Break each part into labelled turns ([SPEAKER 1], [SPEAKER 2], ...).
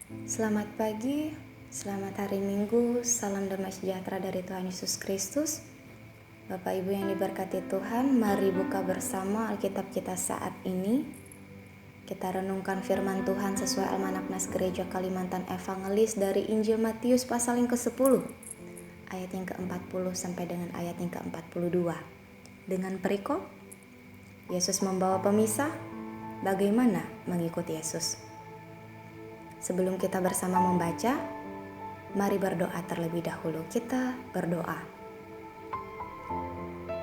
[SPEAKER 1] Selamat pagi, selamat hari Minggu, salam damai sejahtera dari Tuhan Yesus Kristus. Bapak Ibu yang diberkati Tuhan, mari buka bersama Alkitab kita saat ini. Kita renungkan firman Tuhan sesuai Almanak Nas Gereja Kalimantan Evangelis dari Injil Matius pasal yang ke-10, ayat yang ke-40 sampai dengan ayat yang ke-42. Dengan perikop, Yesus membawa pemisah, bagaimana mengikuti Yesus. Sebelum kita bersama membaca, mari berdoa terlebih dahulu. Kita berdoa.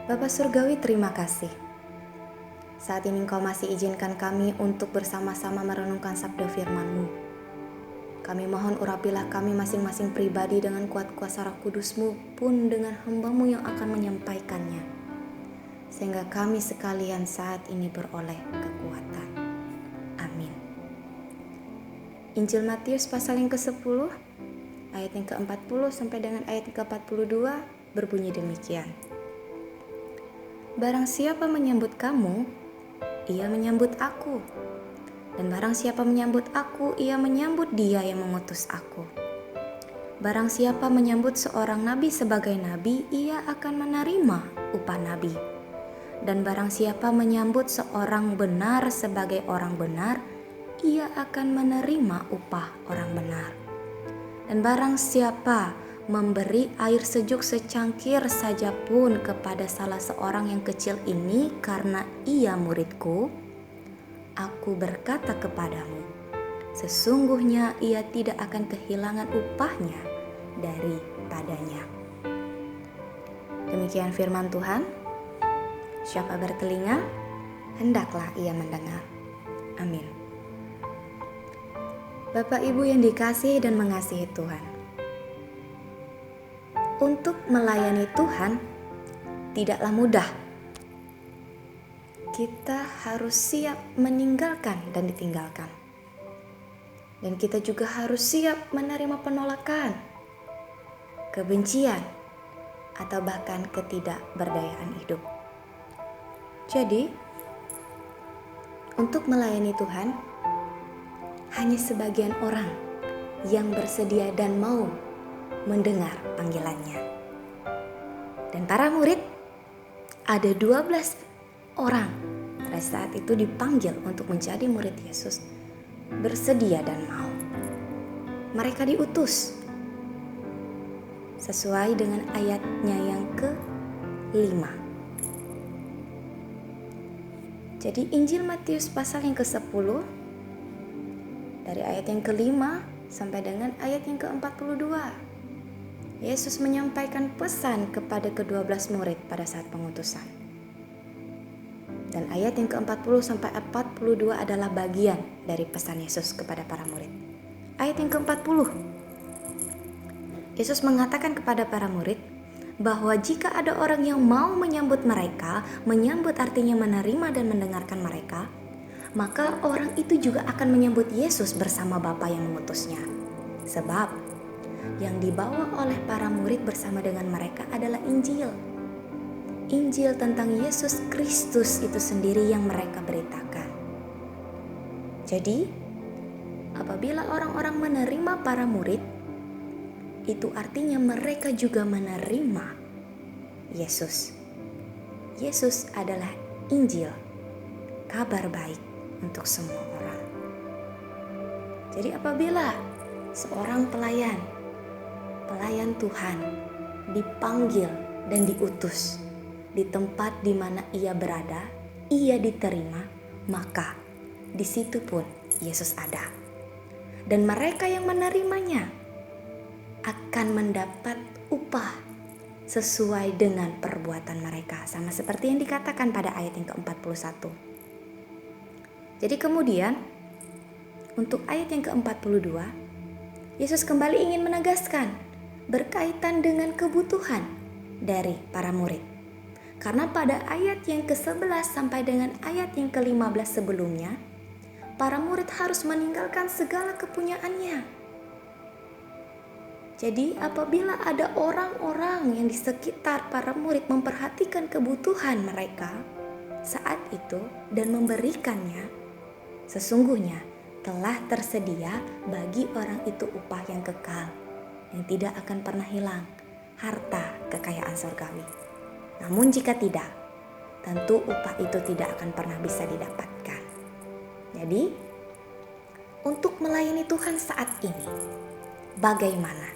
[SPEAKER 1] Bapa Surgawi, terima kasih. Saat ini Engkau masih izinkan kami untuk bersama-sama merenungkan sabda firman-Mu. Kami mohon urapilah kami masing-masing pribadi dengan kuat kuasa Roh Kudus-Mu pun dengan hamba-Mu yang akan menyampaikannya. Sehingga kami sekalian saat ini beroleh kekuatan. Amin. Injil Matius pasal yang ke-10 ayat yang ke-40 sampai dengan ayat yang ke-42 berbunyi demikian. Barang siapa menyambut kamu, ia menyambut aku. Dan barang siapa menyambut aku, ia menyambut dia yang mengutus aku. Barang siapa menyambut seorang nabi sebagai nabi, ia akan menerima upah nabi. Dan barang siapa menyambut seorang benar sebagai orang benar, ia akan menerima upah orang benar. Dan barang siapa memberi air sejuk secangkir saja pun kepada salah seorang yang kecil ini karena ia muridku, aku berkata kepadamu, sesungguhnya ia tidak akan kehilangan upahnya daripadanya. Demikian firman Tuhan. Siapa bertelinga, hendaklah ia mendengar. Amin. Bapak Ibu yang dikasihi dan mengasihi Tuhan, untuk melayani Tuhan tidaklah mudah. Kita harus siap meninggalkan dan ditinggalkan. Dan kita juga harus siap menerima penolakan, kebencian, atau bahkan ketidakberdayaan hidup. Jadi, untuk melayani Tuhan, hanya sebagian orang yang bersedia dan mau mendengar panggilannya. Dan para murid, ada 12 orang pada saat itu dipanggil untuk menjadi murid Yesus, bersedia dan mau. Mereka diutus sesuai dengan ayatnya yang ke-5. Jadi Injil Matius pasal yang ke-10 dari ayat yang ke-5 sampai dengan ayat yang ke-42. Yesus menyampaikan pesan kepada ke-12 murid pada saat pengutusan. Dan ayat yang ke-40 sampai 42 adalah bagian dari pesan Yesus kepada para murid. Ayat yang ke-40. Yesus mengatakan kepada para murid bahwa jika ada orang yang mau menyambut mereka, menyambut artinya menerima dan mendengarkan mereka, maka orang itu juga akan menyambut Yesus bersama Bapa yang mengutusnya. Sebab yang dibawa oleh para murid bersama dengan mereka adalah Injil. Injil tentang Yesus Kristus itu sendiri yang mereka beritakan. Jadi, apabila orang-orang menerima para murid, itu artinya mereka juga menerima Yesus. Yesus adalah Injil, kabar baik untuk semua orang. Jadi apabila seorang pelayan Tuhan dipanggil dan diutus di tempat di mana ia berada, ia diterima, maka di situ pun Yesus ada. Dan mereka yang menerimanya akan mendapat upah sesuai dengan perbuatan mereka, sama seperti yang dikatakan pada ayat yang ke-41. Jadi kemudian untuk ayat yang ke-42, Yesus kembali ingin menegaskan berkaitan dengan kebutuhan dari para murid. Karena pada ayat yang ke-11 sampai dengan ayat yang ke-15 sebelumnya, para murid harus meninggalkan segala kepunyaannya. Jadi apabila ada orang-orang yang di sekitar para murid memperhatikan kebutuhan mereka saat itu dan memberikannya, sesungguhnya telah tersedia bagi orang itu upah yang kekal, yang tidak akan pernah hilang, harta kekayaan surgawi. Namun jika tidak, tentu upah itu tidak akan pernah bisa didapatkan. Jadi, untuk melayani Tuhan saat ini, bagaimana?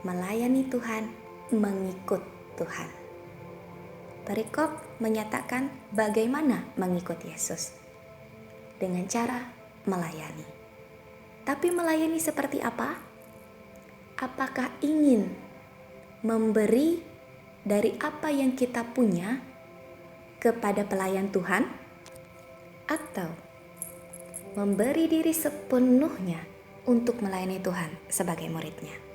[SPEAKER 1] Melayani Tuhan, mengikut Tuhan. Perikop menyatakan bagaimana mengikut Yesus. Dengan cara melayani. Tapi melayani seperti apa? Apakah ingin memberi dari apa yang kita punya kepada pelayan Tuhan? Atau memberi diri sepenuhnya untuk melayani Tuhan sebagai muridnya?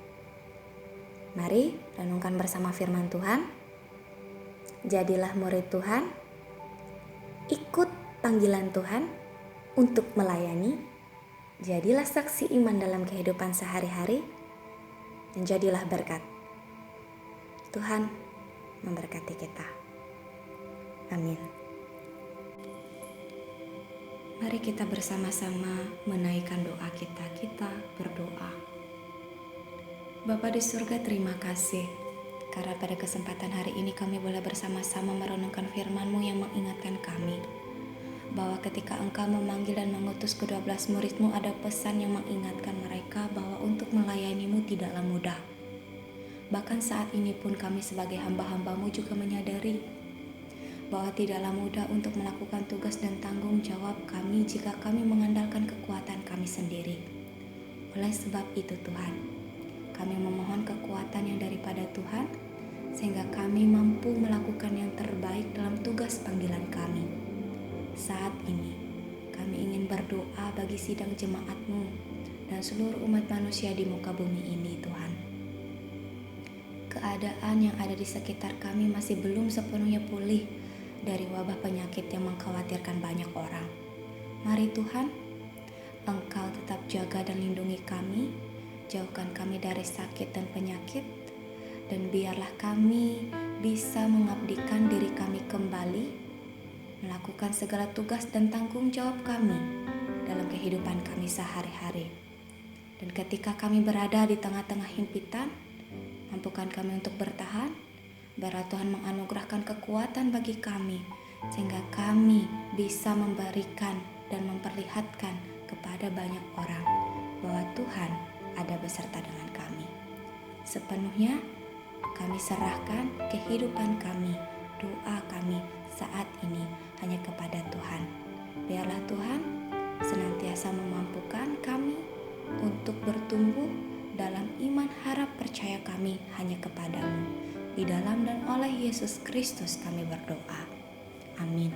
[SPEAKER 1] Mari renungkan bersama firman Tuhan. Jadilah murid Tuhan, ikut panggilan Tuhan untuk melayani, jadilah saksi iman dalam kehidupan sehari-hari, dan jadilah berkat. Tuhan memberkati kita. Amin. Mari kita bersama-sama menaikkan doa kita berdoa. Bapa di surga, terima kasih karena pada kesempatan hari ini kami boleh bersama-sama merenungkan firman-Mu yang mengingatkan kami bahwa ketika Engkau memanggil dan mengutus ke-12 murid-Mu, ada pesan yang mengingatkan mereka bahwa untuk melayani-Mu tidaklah mudah. Bahkan saat ini pun kami sebagai hamba-hamba-Mu juga menyadari bahwa tidaklah mudah untuk melakukan tugas dan tanggung jawab kami jika kami mengandalkan kekuatan kami sendiri. Oleh sebab itu Tuhan, kami memohon kekuatan yang daripada Tuhan, sehingga kami mampu melakukan yang terbaik dalam tugas panggilan kami. Saat ini, kami ingin berdoa bagi sidang jemaat-Mu dan seluruh umat manusia di muka bumi ini, Tuhan. Keadaan yang ada di sekitar kami masih belum sepenuhnya pulih dari wabah penyakit yang mengkhawatirkan banyak orang. Mari Tuhan, Engkau tetap jaga dan lindungi kami, jauhkan kami dari sakit dan penyakit, dan biarlah kami bisa mengabdikan diri kami kembali, melakukan segala tugas dan tanggung jawab kami dalam kehidupan kami sehari-hari. Dan ketika kami berada di tengah-tengah himpitan, mampukan kami untuk bertahan, biarlah Tuhan menganugerahkan kekuatan bagi kami, sehingga kami bisa memberikan dan memperlihatkan kepada banyak orang bahwa Tuhan ada beserta dengan kami. Sepenuhnya kami serahkan kehidupan kami, doa kami saat ini hanya kepada Tuhan. Biarlah Tuhan senantiasa memampukan kami untuk bertumbuh dalam iman, harap, percaya kami hanya kepadamu. Di dalam dan oleh Yesus Kristus kami berdoa. Amin.